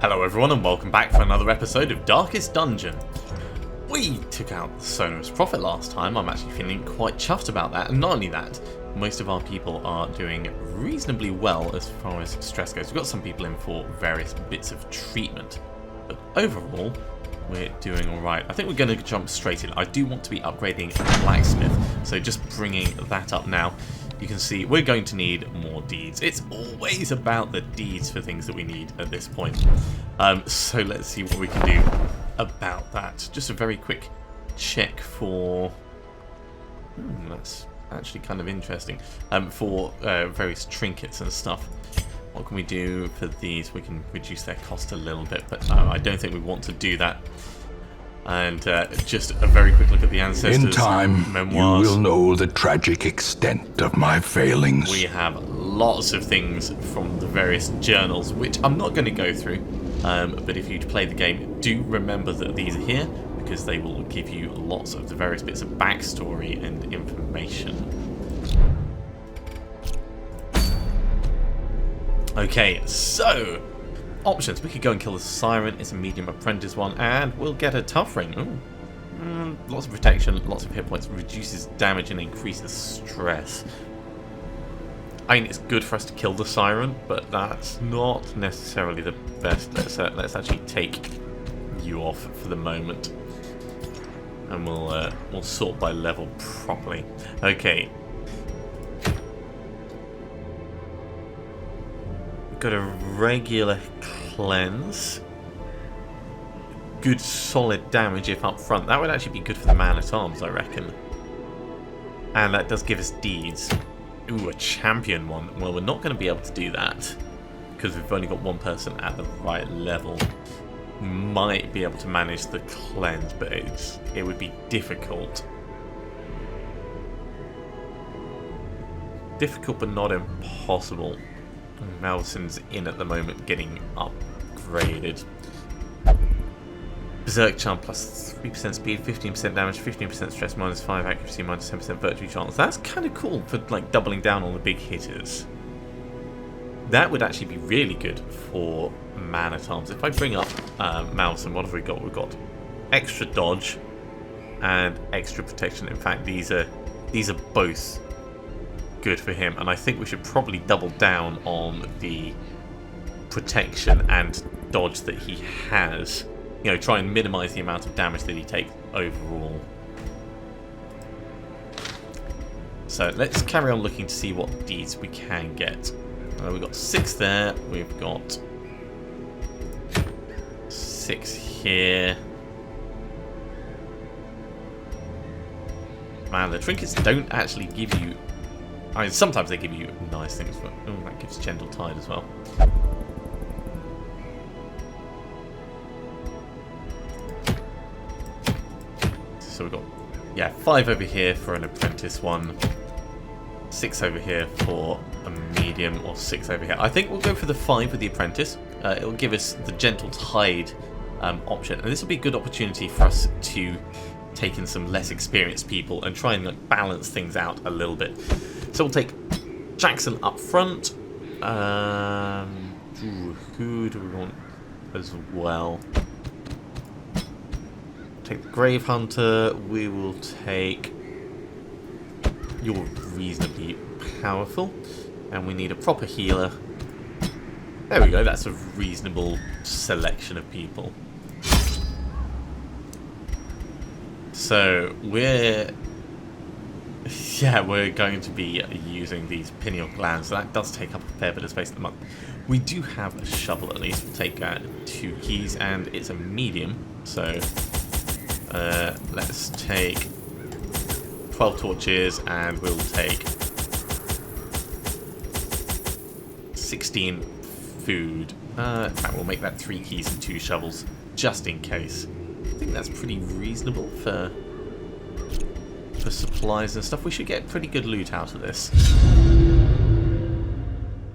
Hello everyone and welcome back for another episode of Darkest Dungeon. We took out the Sonorous Prophet last time. I'm actually feeling quite chuffed about that, and not only that, most of our people are doing reasonably well as far as stress goes. We've got some people in for various bits of treatment, but overall we're doing alright. I think we're going to jump straight in. I do want to be upgrading the blacksmith, so just bringing that up now. You can see we're going to need more deeds. It's always about the deeds for things that we need at this point. So let's see what we can do about that. Just a very quick check for... that's actually kind of interesting. For various trinkets and stuff. What can we do for these? We can reduce their cost a little bit, but I don't think we want to do that. And just a very quick look at the ancestors' In time, memoirs. you will know the tragic extent of my failings. We have lots of things from the various journals, which I'm not going to go through. But if you play the game, do remember that these are here, because they will give you lots of the various bits of backstory and information. Okay, so options. We could go and kill the Siren. It's a medium apprentice one, and we'll get a tough ring. Ooh. Lots of protection, lots of hit points, reduces damage and increases stress. I mean, it's good for us to kill the Siren, but that's not necessarily the best. Let's actually take you off for the moment, and we'll sort by level properly. Okay. Got a regular cleanse. Good solid damage if up front. That would actually be good for the man-at-arms, I reckon. And that does give us deeds. Ooh, a champion one. Well, we're not going to be able to do that because we've only got one person at the right level. Might be able to manage the cleanse, but it would be difficult. Difficult, but not impossible. Melson's in at the moment getting upgraded. Berserk Charm plus 3% speed, 15% damage, 15% stress, minus 5 accuracy, minus 10% virtue chance. That's kind of cool for like doubling down on the big hitters. That would actually be really good for man-at-arms. If I bring up Malson, what have we got? We've got extra dodge and extra protection. In fact, these are both good for him, and I think we should probably double down on the protection and dodge that he has. You know, try and minimize the amount of damage that he takes overall. So let's carry on looking to see what deeds we can get. We've got 6 there, we've got 6 here. Man, the trinkets don't actually give you... I mean, sometimes they give you nice things, but that gives Gentle Tide as well. So we've got, 5 over here for an apprentice one, 6 over here for a medium, or 6 over here. I think we'll go for the 5 with the apprentice. It'll give us the Gentle Tide option, and this will be a good opportunity for us to take in some less experienced people and try and like, balance things out a little bit. So we'll take Jackson up front. Who do we want as well? Take the Grave Hunter. We will take... You're reasonably powerful. And we need a proper healer. There we go. That's a reasonable selection of people. So we're going to be using these pineal glands. So that does take up a fair bit of space at the moment. We do have a shovel at least. We'll take 2 keys, and it's a medium. So let's take 12 torches, and we'll take 16 food. In fact, we'll make that 3 keys and 2 shovels, just in case. I think that's pretty reasonable for supplies and stuff. We should get pretty good loot out of this.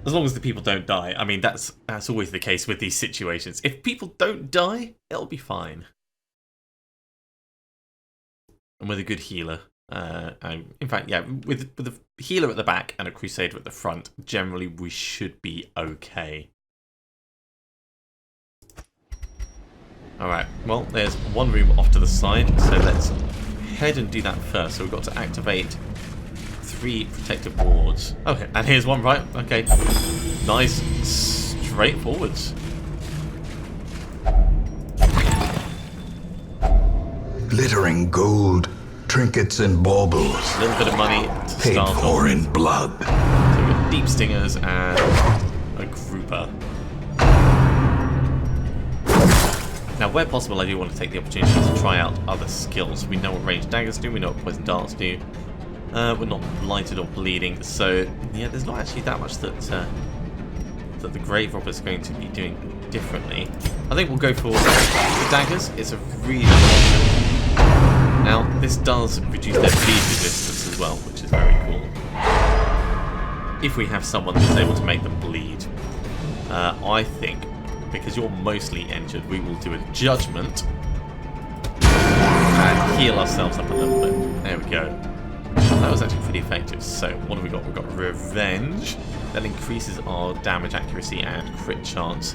As long as the people don't die. I mean, that's always the case with these situations. If people don't die, it'll be fine. And with a good healer. In fact, with a healer at the back and a crusader at the front, generally we should be okay. Alright, well, there's one room off to the side, so let's head and do that first. So we've got to activate 3 protective wards. Okay, and here's one, right? Okay. Nice, straightforward. Glittering gold, trinkets and baubles. A little bit of money to Paid start for off. in blood. So we've got deep stingers and a grouper. Now, where possible, I do want to take the opportunity to try out other skills. We know what ranged daggers do, we know what poison darts do. We're not blighted or bleeding, so yeah, there's not actually that much that that the Grave Robber is going to be doing differently. I think we'll go for the daggers. It's a really good option. Now, this does reduce their bleed resistance as well, which is very cool. If we have someone that's able to make them bleed, I think, because you're mostly injured, we will do a judgment and heal ourselves up a little bit. There we go. That was actually pretty effective. So what have we got? We've got Revenge. That increases our damage accuracy and crit chance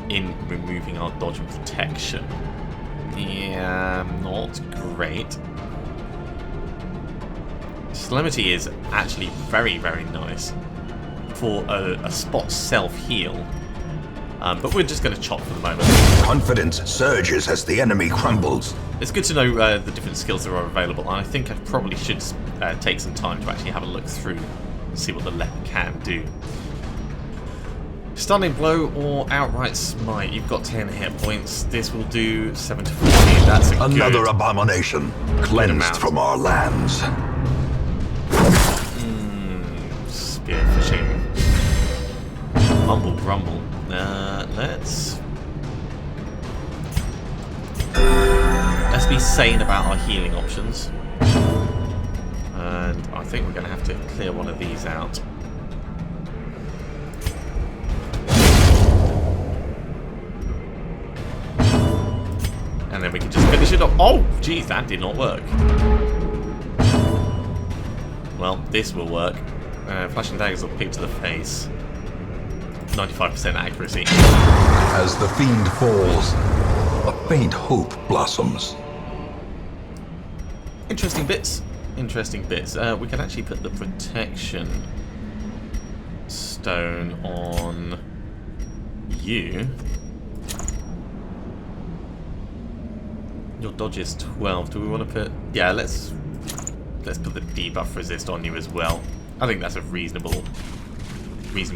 in removing our dodge and protection. Yeah, not great. Solemnity is actually very, very nice for a spot self-heal. But we're just going to chop for the moment. Confidence surges as the enemy crumbles. It's good to know the different skills that are available, and I think I probably should take some time to actually have a look through and see what the leper can do. Stunning Blow or Outright Smite. You've got 10 hit points. This will do 7 to 14. That's a Another good abomination cleansed amount. from our lands. Spearfishing. Mumble Grumble. Let's be sane about our healing options. And I think we're going to have to clear one of these out. And then we can just finish it off. Oh, geez, that did not work. Well, this will work. Flashing daggers will pick to the face. 95% accuracy. As the fiend falls, a faint hope blossoms. Interesting bits. Interesting bits. We can actually put the protection stone on you. Your dodge is 12. Do we want to put... Yeah, let's put the debuff resist on you as well. I think that's a reasonable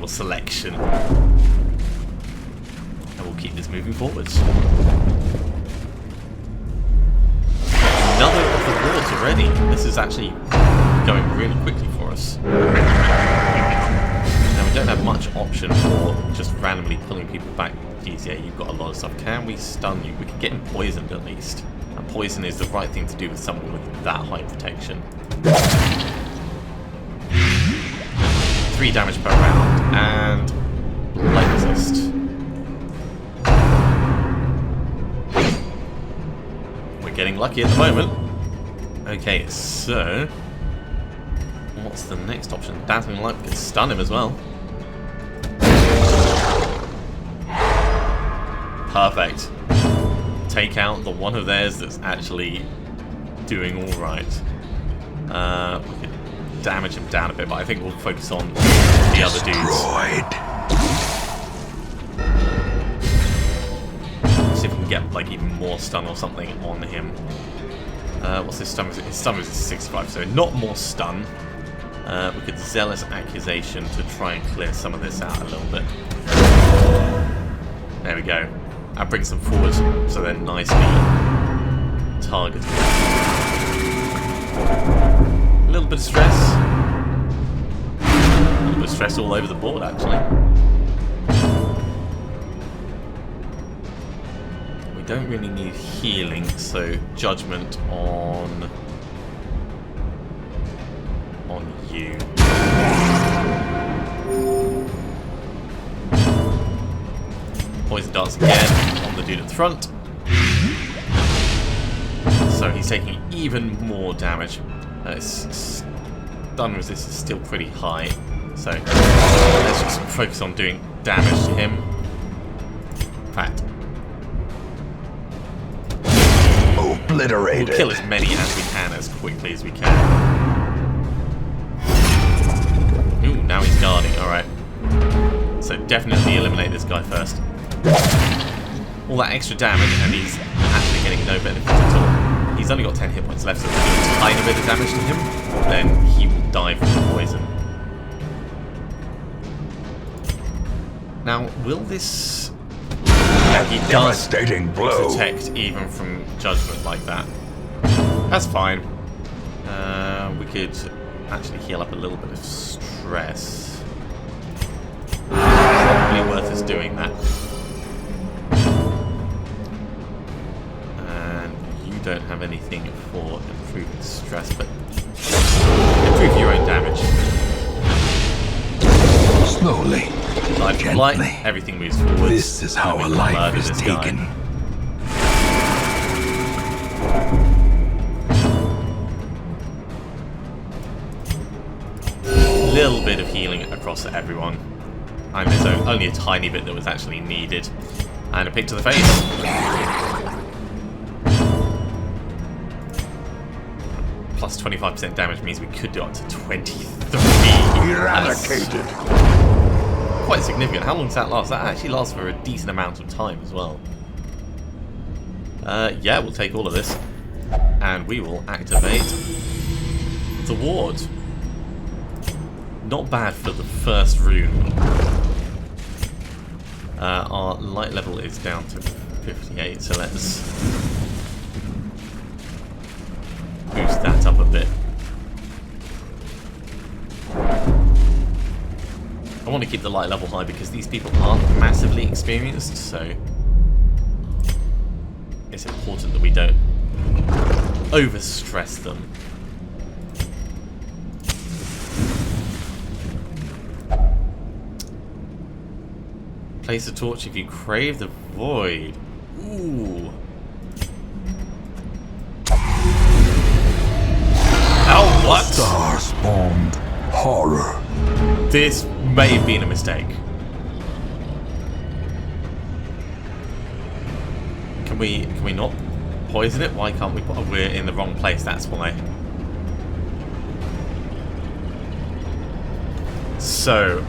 selection. And we'll keep this moving forwards. Another of the wards already. This is actually going really quickly for us. Now we don't have much option for just randomly pulling people back. Geez, yeah, you've got a lot of stuff. Can we stun you? We can get him poisoned at least. And poison is the right thing to do with someone with that high protection. 3 damage per round, and light resist. We're getting lucky at the moment. Okay, so what's the next option? Dazzling Light can stun him as well. Perfect. Take out the one of theirs that's actually doing alright. We could damage him down a bit, but I think we'll focus on the other dudes. See if we can get like even more stun or something on him. What's his stun? His stun is 65, so not more stun. We could Zealous Accusation to try and clear some of this out a little bit. There we go. That brings them forward, so they're nicely targeted. A little bit of stress. A little bit of stress all over the board, actually. We don't really need healing, so judgment on you. Poison darts again on the dude at the front. So he's taking even more damage. Stun resist is still pretty high, so let's just focus on doing damage to him. In fact, obliterated. We'll kill as many as we can as quickly as we can. Ooh, now he's guarding. Alright. So definitely eliminate this guy first. All that extra damage and he's actually getting no benefit at all. He's only got 10 hit points left, so if we do a tiny bit of damage to him, then he will die from the poison. Now, will this... Yeah, he does devastating blow. protect even from judgment like that. That's fine. We could actually heal up a little bit of stress. Probably worth us doing that. And you don't have anything for improving stress, but improve your own damage. Slowly, Light, gently. everything moves forward. This is how a life is taken. Little bit of healing across everyone. And there's only a tiny bit that was actually needed. And a pick to the face. Plus 25% damage means we could do up to 23. Eradicated. Quite significant. How long does that last? That actually lasts for a decent amount of time as well. Yeah, we'll take all of this. And we will activate the ward. Not bad for the first rune. Our light level is down to 58, so let's boost that up a bit. I want to keep the light level high because these people aren't massively experienced, so it's important that we don't overstress them. Place a torch if you crave the void. Ooh. Oh, what? Star spawned horror. This may have been a mistake. Can we not poison it? Why can't we? We're in the wrong place, that's why. So,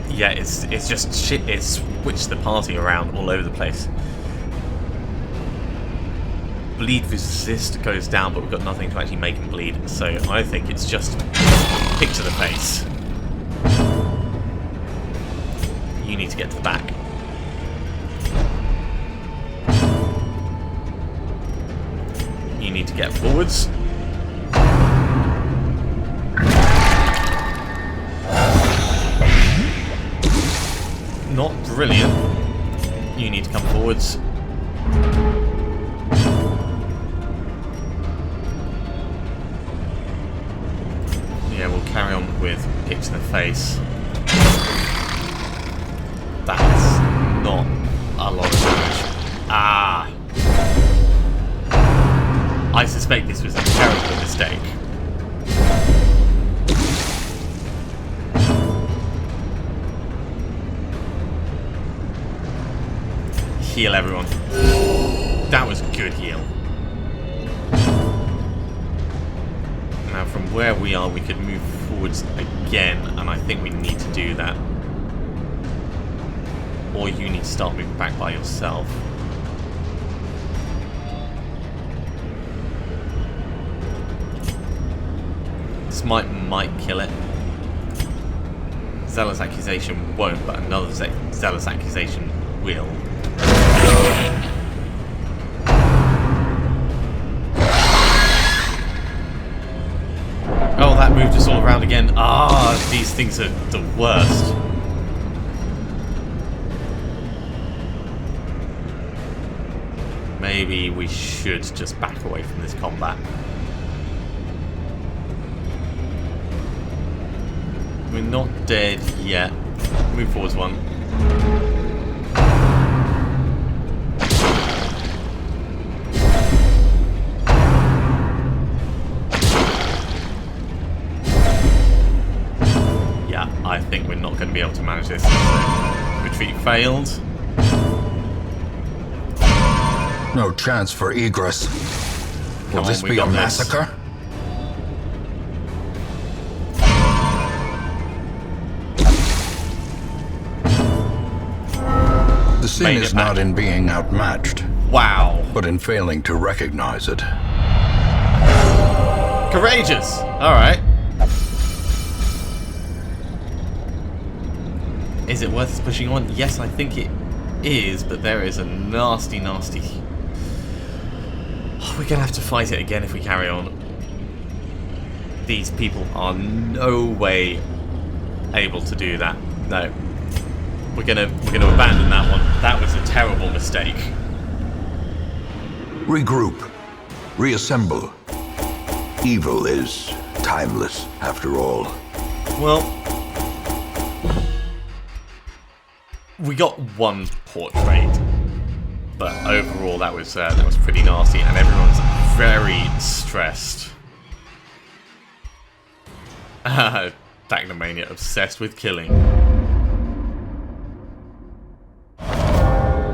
yeah, it's just shit. It's switched the party around all over the place. Bleed resist goes down, but we've got nothing to actually make him bleed. So I think it's just pick to the face. You need to get to the back. You need to get forwards. Not brilliant. You need to come forwards. Yeah, we'll carry on with picks in the face. That's not a lot of damage. Ah! I suspect this was a terrible mistake. Heal everyone. That was good heal. Now from where we are we could move forwards again, and I think we need to do that. Or you need to start moving back by yourself. This might kill it. Zealous Accusation won't, but another Zealous Accusation will. Oh, that moved us all around again. Ah, these things are the worst. Maybe we should just back away from this combat. We're not dead yet. Move forwards one. Yeah, I think we're not going to be able to manage this. Retreat failed. No chance for egress. Will this be a massacre? The sin is not in being outmatched. Wow. But in failing to recognize it. Courageous! Alright. Is it worth us pushing on? Yes, I think it is, but there is a nasty... Oh, we're gonna have to fight it again if we carry on. These people are no way able to do that. No. We're gonna abandon that one. That was a terrible mistake. Regroup. Reassemble. Evil is timeless, after all. Well, we got one portrait, but overall that was pretty nasty, and everyone's very stressed. Dacnomania, obsessed with killing.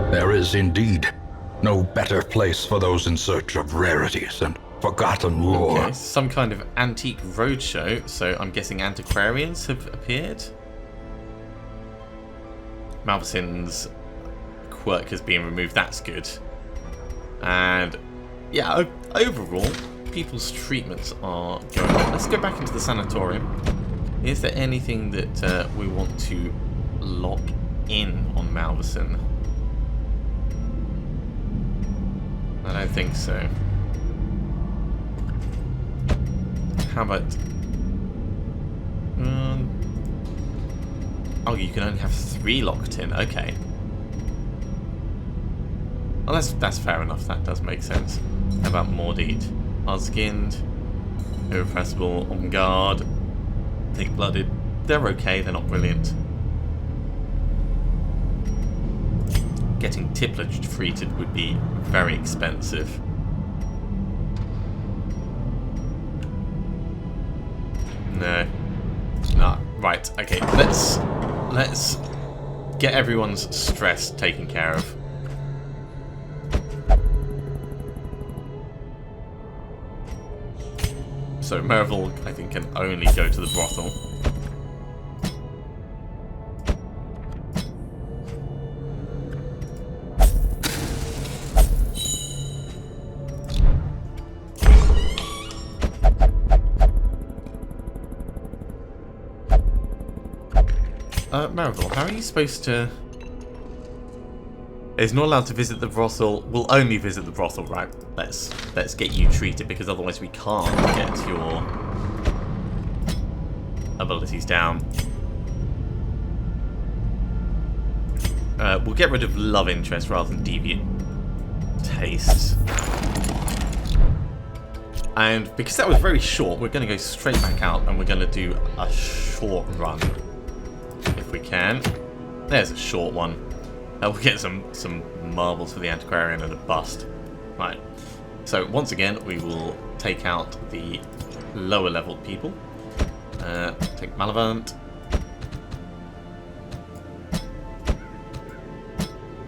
There is indeed no better place for those in search of rarities and forgotten lore. Okay, some kind of antique roadshow, so I'm guessing antiquarians have appeared. Malvoisin's quirk has been removed, that's good. And yeah, overall, people's treatments are going on. Let's go back into the sanatorium. Is there anything that we want to lock in on Malvoisin? I don't think so. How about... oh, you can only have 3 locked in. Okay. Well, that's fair enough. That does make sense. How about Mordid? Hard-skinned, irrepressible, on guard, thick-blooded. They're okay. They're not brilliant. Getting Tippler treated would be very expensive. No. No. Right. Okay. Let's get everyone's stress taken care of. So Merville, I think, can only go to the brothel. Merville, how are you supposed to... Is not allowed to visit the brothel. We'll only visit the brothel, right? Let's get you treated, because otherwise we can't get your abilities down. We'll get rid of love interest rather than deviant tastes. And because that was very short, we're going to go straight back out and we're going to do a short run. If we can. There's a short one. We'll get some marbles for the antiquarian and a bust. Right. So once again, we will take out the lower level people. Take Malevolent.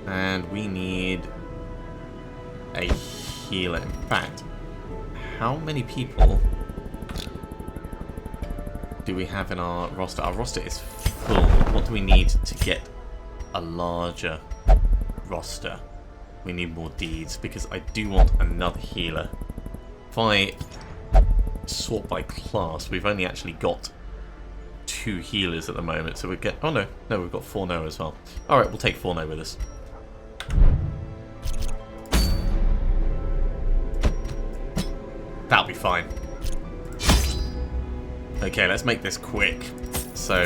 And we need a healer. In fact, how many people do we have in our roster? Our roster is full. What do we need to get a larger roster? We need more deeds, because I do want another healer. If I sort by class, we've only actually got 2 healers at the moment, so we get... Oh no, we've got Forno as well. Alright, we'll take Forno with us. That'll be fine. Okay, let's make this quick. So,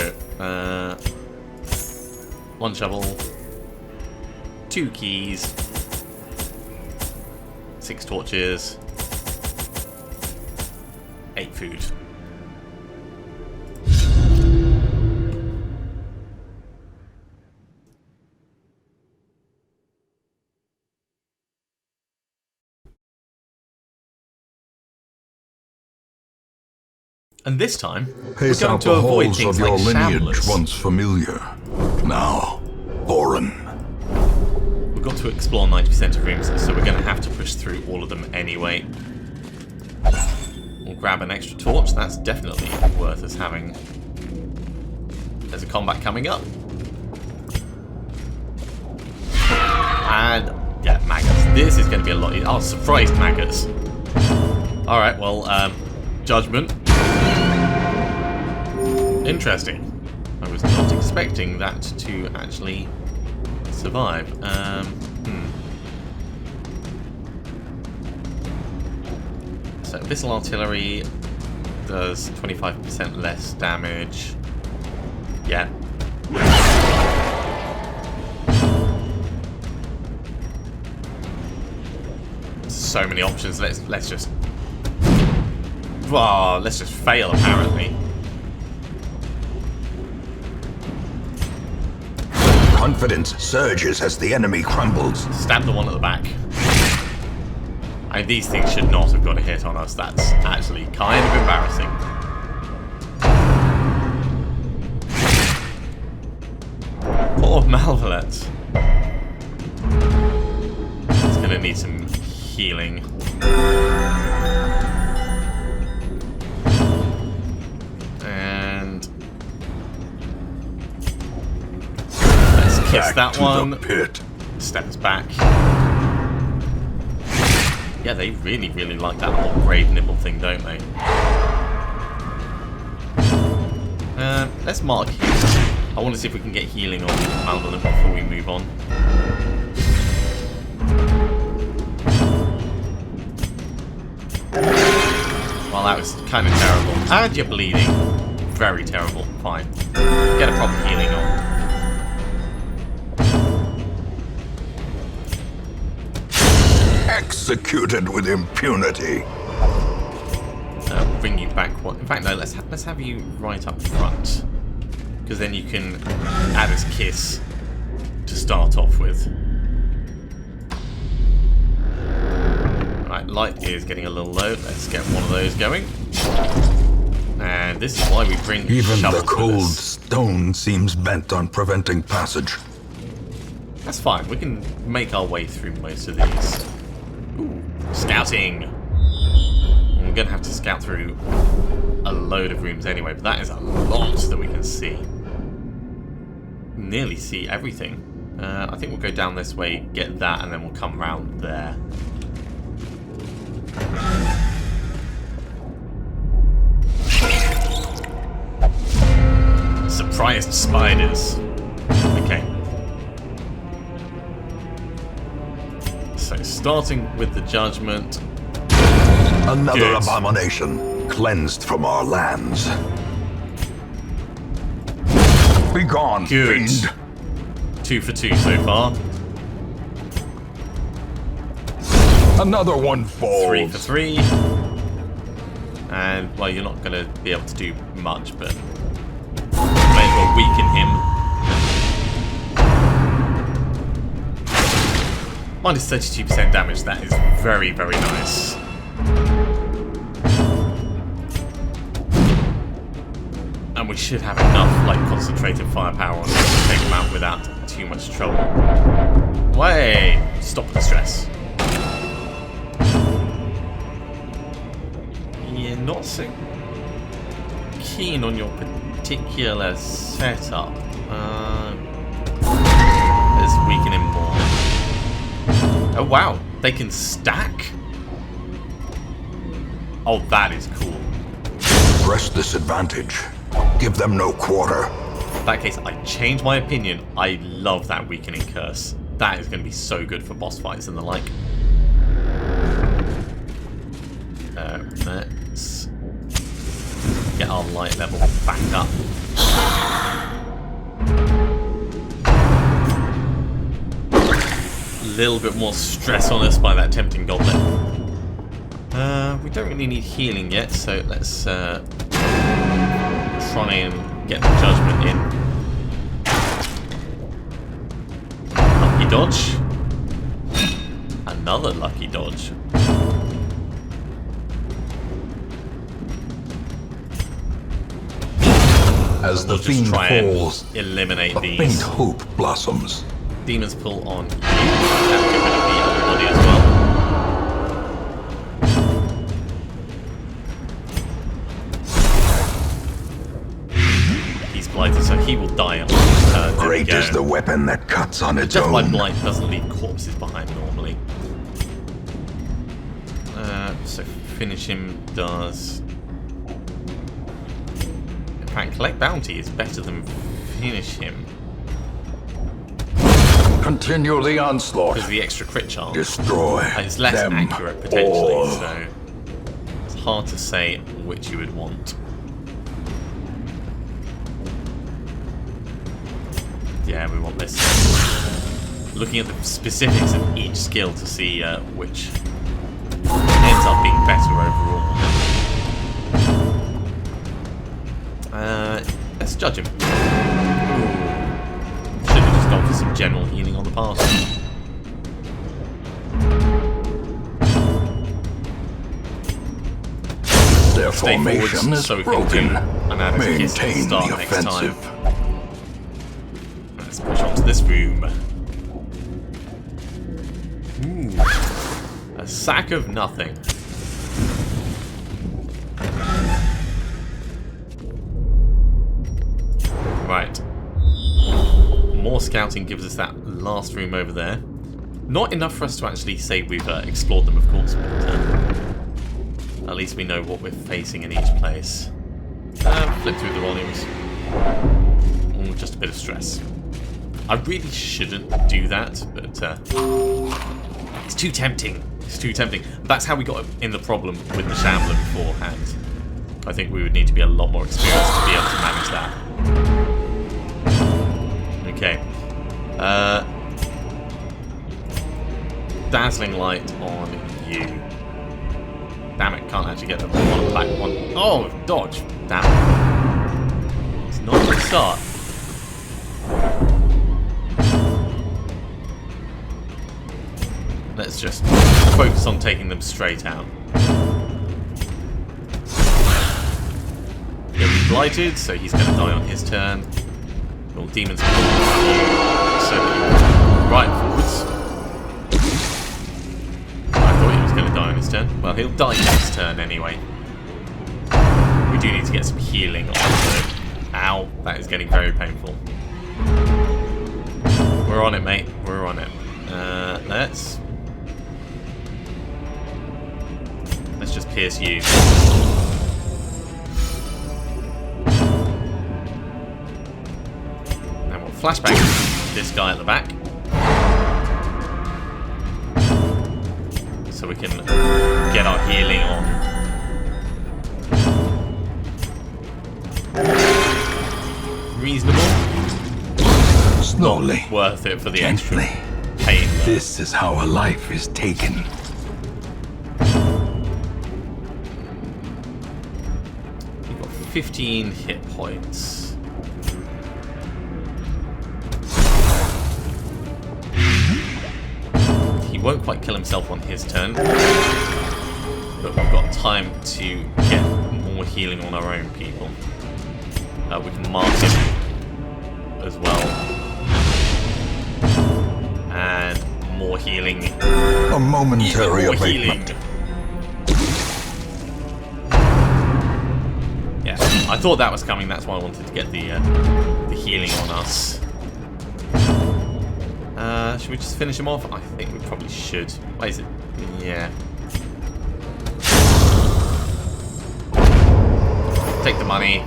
1 shovel, 2 keys, 6 torches, 8 food. And this time, we're going to avoid things like shamblers. Once familiar, now foreign. We've got to to explore 90% of rooms, so we're going to have to push through all of them anyway. We'll grab an extra torch. That's definitely worth us having. There's a combat coming up. And, yeah, maggots. This is going to be a lot easier. Oh, surprised maggots. Alright, well, judgment. Interesting. I was not expecting that to actually survive. So, Abyssal Artillery does 25% less damage. Yeah. So many options. Let's just fail apparently. Confidence surges as the enemy crumbles. Stab the one at the back. These things should not have got a hit on us. That's actually kind of embarrassing. Poor Malvolette. It's gonna need some healing. And let's kiss that one. Step us back. Yeah, they really, really like that whole grave nibble thing, don't they? Let's mark here. I want to see if we can get healing on Malvolette before we move on. Well, that was kind of terrible. And you're bleeding. Very terrible. Fine. Get a proper healing on. Executed with impunity. Bring you back. In fact, no. Let's have you right up front, because then you can add as Kiss to start off with. Right, light is getting a little low. Let's get one of those going. And this is why we bring even shovels the cold with us. stone seems bent on preventing passage. That's fine. We can make our way through most of these. Ooh, scouting. And we're going to have to scout through a load of rooms anyway, but that is a lot that we can see. Nearly see everything. I think we'll go down this way, get that, and then we'll come round there. Surprised spiders. Okay. So, starting with the judgment. Another Good. abomination cleansed from our lands. Begone, Good. fiend! 2 for 2 so far. Another one falls. 3 for 3. And, well, you're not going to be able to do much, but may as well weaken him. Minus 32% damage. That is very, very nice. And we should have enough, like, concentrated firepower on him to take him out without too much trouble. Way! Stop the stress. You're not so keen on your particular setup. Let's weaken him more. Oh wow, they can stack? Oh, that is cool. Press this advantage. Give them no quarter. In that case, I change my opinion. I love that weakening curse. That is going to be so good for boss fights and the like. Let's get our light level back up. A little bit more stress on us by that tempting goblet. We don't really need healing yet, so let's try and get the judgment in. Lucky dodge. Another lucky dodge. As the We'll just fiend try and falls, eliminate a these. faint hope blossoms. Demon's Pull on you. That'll get rid of the other body as well. He's blighted, so he will die on his turn. Great is the weapon that cuts on its Death by own. Blight doesn't leave corpses behind normally. So finish him does. In fact, collect bounty is better than finish him. Continue the onslaught. Because the extra crit chance. Destroy And it's less them accurate potentially, all. so it's hard to say which you would want. Yeah, we want this. Looking at the specifics of each skill to see which ends up being better overall. Let's judge him. Should have just gone for some general healing on the pass. Their Stay formation forwards is so we can broken. do an added kiss at the Maintain start the next time. offensive. Let's push on to this room. Ooh. A sack of nothing. Right. More scouting gives us that last room over there. Not enough for us to actually say we've explored them, of course, but at least we know what we're facing in each place. Flip through the volumes. Ooh, just a bit of stress. I really shouldn't do that, but it's too tempting. It's too tempting. That's how we got in the problem with the Shambler beforehand. I think we would need to be a lot more experienced to be able to manage that. Okay. Dazzling Light on you. Damn it, can't actually get the one back one. Oh, dodge. Damn it. It's not a good start. Let's just focus on taking them straight out. He'll be blighted, so he's going to die on his turn. All demons pull you, so right forwards. I thought he was going to die on his turn. Well, he'll die next turn anyway. We do need to get some healing on though. Ow, that is getting very painful. We're on it, mate. We're on it. Let's just pierce you. Now we'll flashback this guy at the back. So we can get our healing on. Reasonable. Slowly. Not worth it for the Gently. extra pain. Though. This is how a life is taken. You've got 15 hit points. He won't quite kill himself on his turn, but we've got time to get more healing on our own people. We can mark him as well. And more healing. A momentary Even more healing. abatement. Yeah, I thought that was coming. That's why I wanted to get the healing on us. Should we just finish him off? I think we probably should. Wait, is it? Yeah. Take the money.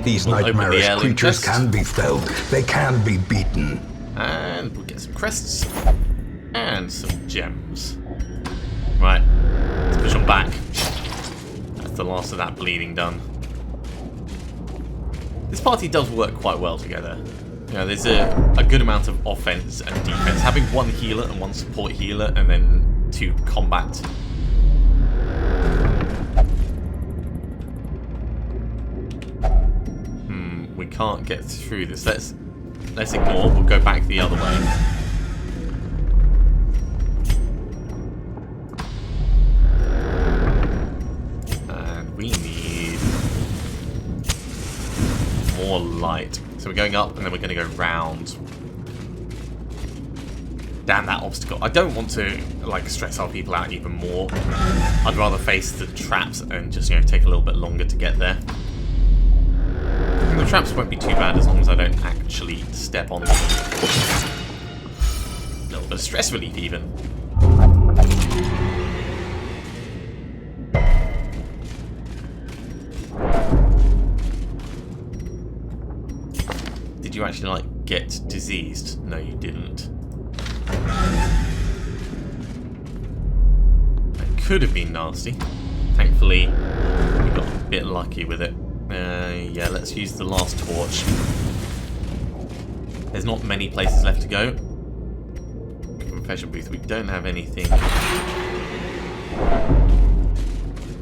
These We'll open the nightmarish heirloom creatures chest. can be felled. They can be beaten. And we'll get some crests. And some gems. Right. Let's push on back. That's the last of that bleeding done. This party does work quite well together. You know, there's a good amount of offense and defense. Having one healer and one support healer and then 2 combat. We can't get through this. Let's ignore. We'll go back the other way. And we need more light. So we're going up and then we're going to go round. Damn that obstacle. I don't want to, like, stress our people out even more. I'd rather face the traps and just, you know, take a little bit longer to get there. And the traps won't be too bad as long as I don't actually step on them. A little bit of stress relief even. Did you actually, like, get diseased? No, you didn't. That could have been nasty. Thankfully, we got a bit lucky with it. Yeah, let's use the last torch. There's not many places left to go. Confession booth, we don't have anything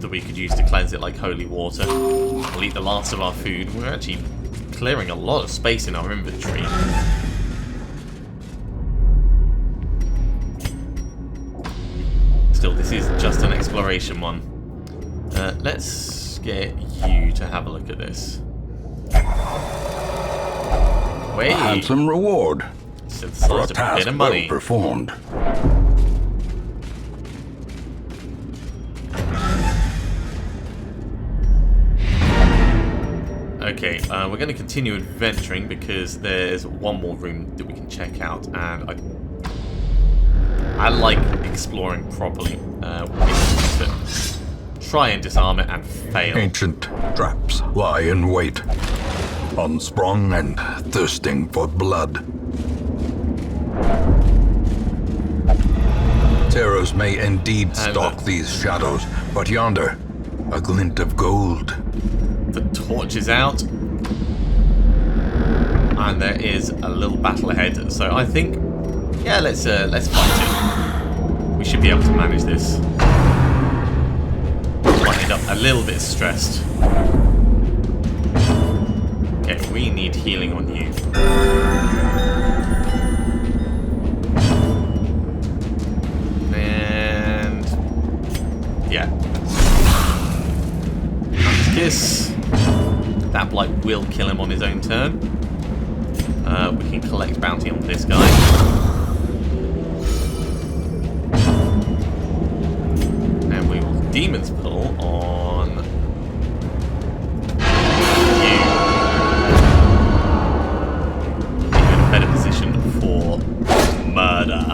that we could use to cleanse it like holy water. We'll eat the last of our food. We're actually clearing a lot of space in our inventory. Still, this is just an exploration one. Let's get you to have a look at this. Wait. A handsome reward for a Synthesized a task bit of well money. performed. Okay, we're going to continue adventuring because there's one more room that we can check out, and I like exploring properly. We need to try and disarm it and fail. Ancient traps lie in wait, unsprung and thirsting for blood. Terrors may indeed stalk these shadows, but yonder, a glint of gold. The torch is out, and there is a little battle ahead. So I think, yeah, let's fight it. We should be able to manage this. Might end up a little bit stressed. Okay, we need healing on you. And yeah, kiss. That blight will kill him on his own turn. We can collect bounty on this guy. And we will Demon's Pull on you. You're in a better position for murder.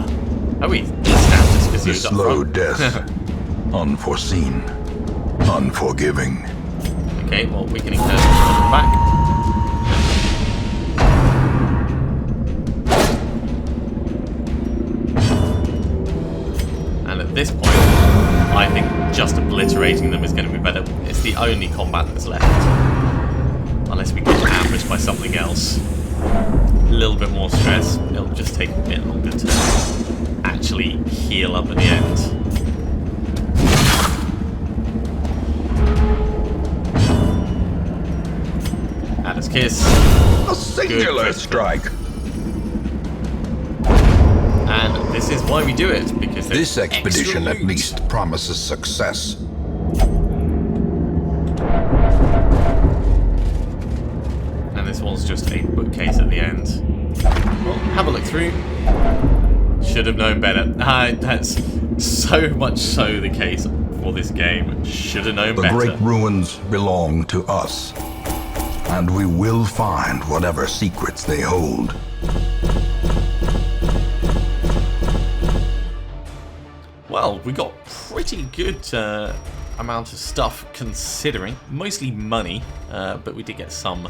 Oh, he snapped us because he The was up slow front. death, unforeseen, unforgiving. Okay, well, we can encourage him to come back. And at this point, I think just obliterating them is going to be better. It's the only combat that's left. Unless we get ambushed by something else. A little bit more stress. It'll just take a bit longer to actually heal up at the end. Atlas Kiss. A singular Good. strike. And this is why we do it, because there's This expedition extra at loot. least promises success. And this one's just a bookcase at the end. Well, have a look through. Should have known better. That's so much so the case for this game. Should have known The better. great ruins belong to us, and we will find whatever secrets they hold. Well, we got pretty good amount of stuff considering. Mostly money, but we did get some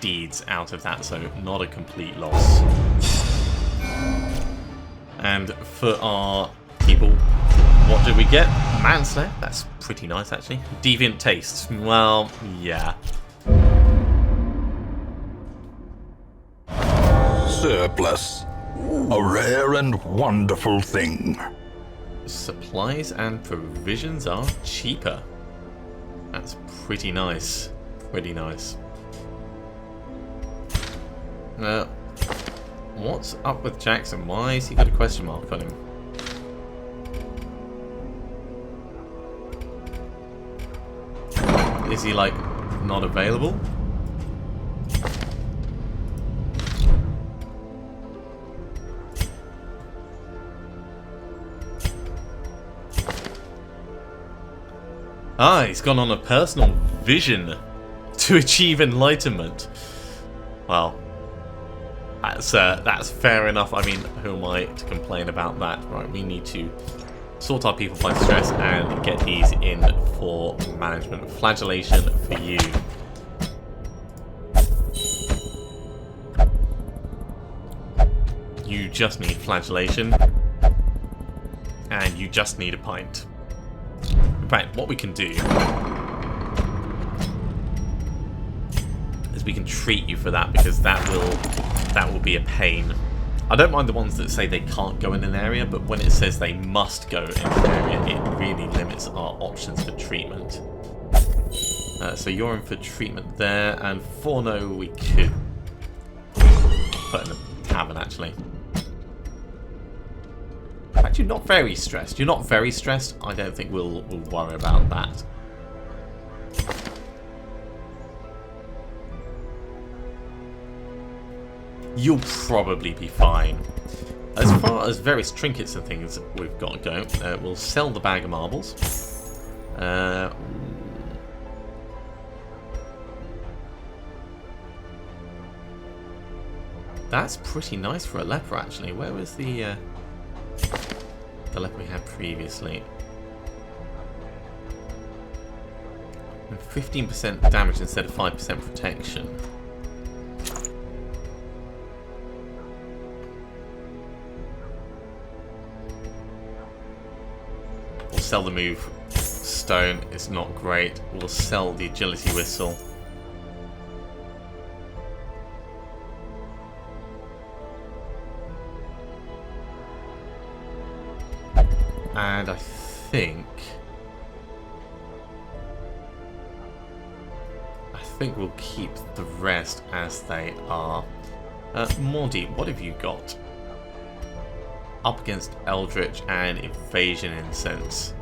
deeds out of that, so not a complete loss. And for our people, what did we get? Manslayer, that's pretty nice actually. Deviant Taste, well, yeah. Surplus. A rare and wonderful thing. Supplies and provisions are cheaper. That's pretty nice. Pretty nice. What's up with Jackson? Why has he got a question mark on him? Is he, like, not available? Ah, he's gone on a personal vision to achieve enlightenment. Well, that's fair enough. I mean, who am I to complain about that? Right, we need to sort our people by stress and get these in for management. Flagellation for you. You just need flagellation. And you just need a pint. In fact, what we can do is we can treat you for that, because that will be a pain. I don't mind the ones that say they can't go in an area, but when it says they must go in an area, it really limits our options for treatment. So you're in for treatment there, and Forno we could put in a tavern actually. In fact, you're not very stressed. You're not very stressed. I don't think we'll worry about that. You'll probably be fine. As far as various trinkets and things we've got to go, we'll sell the bag of marbles. That's pretty nice for a leper, actually. Where was the leper we had previously? 15% damage instead of 5% protection. We'll sell the move stone, it's not great. We'll sell the agility whistle. And I think we'll keep the rest as they are. Mordy, what have you got? Up against Eldritch and Evasion Incense.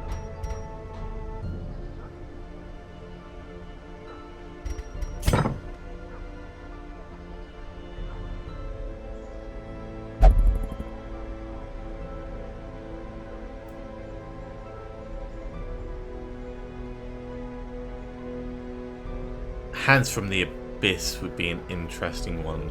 Hands from the Abyss would be an interesting one.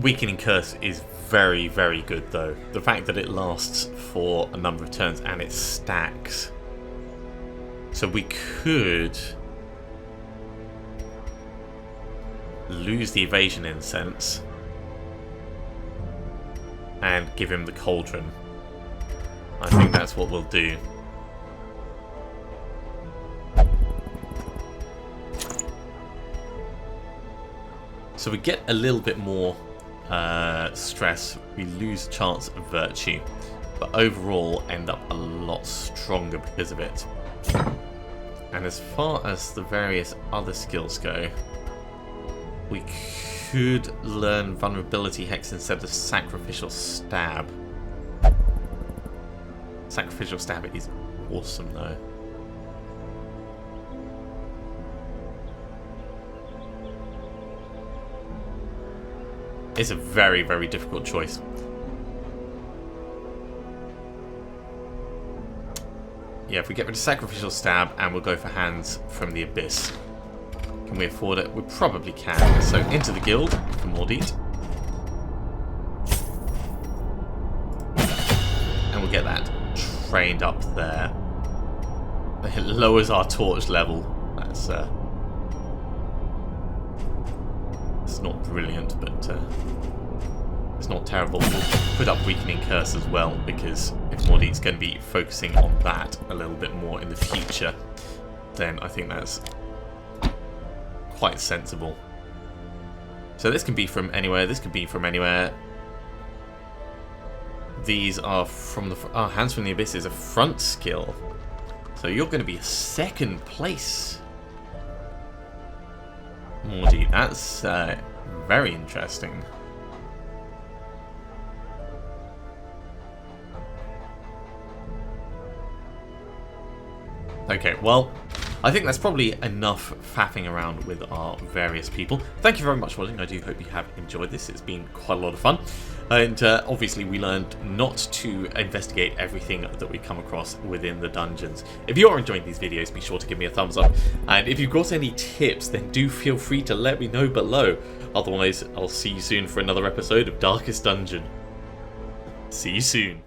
Weakening Curse is very, very good though. The fact that it lasts for a number of turns and it stacks. So we could lose the Evasion Incense and give him the Cauldron. I think that's what we'll do. So we get a little bit more stress, we lose chance of virtue, but overall end up a lot stronger because of it. And as far as the various other skills go, we could learn Vulnerability Hex instead of Sacrificial Stab. Sacrificial Stab is awesome though. It's a very, very difficult choice. Yeah, if we get rid of Sacrificial Stab and we'll go for Hands from the Abyss. Can we afford it? We probably can. So into the guild for Mordeet. And we'll get that trained up there. It lowers our torch level. That's it's not brilliant, but it's not terrible. We'll put up Weakening Curse as well, because if Mordeet's going to be focusing on that a little bit more in the future, then I think that's quite sensible. So this can be from anywhere, this could be from anywhere. These are from the... Oh, Hands from the Abyss is a front skill. So you're going to be a second place. Mordeet, that's very interesting. Okay, well, I think that's probably enough faffing around with our various people. Thank you very much for watching. I do hope you have enjoyed this. It's been quite a lot of fun. And obviously we learned not to investigate everything that we come across within the dungeons. If you are enjoying these videos, be sure to give me a thumbs up. And if you've got any tips, then do feel free to let me know below. Otherwise, I'll see you soon for another episode of Darkest Dungeon. See you soon.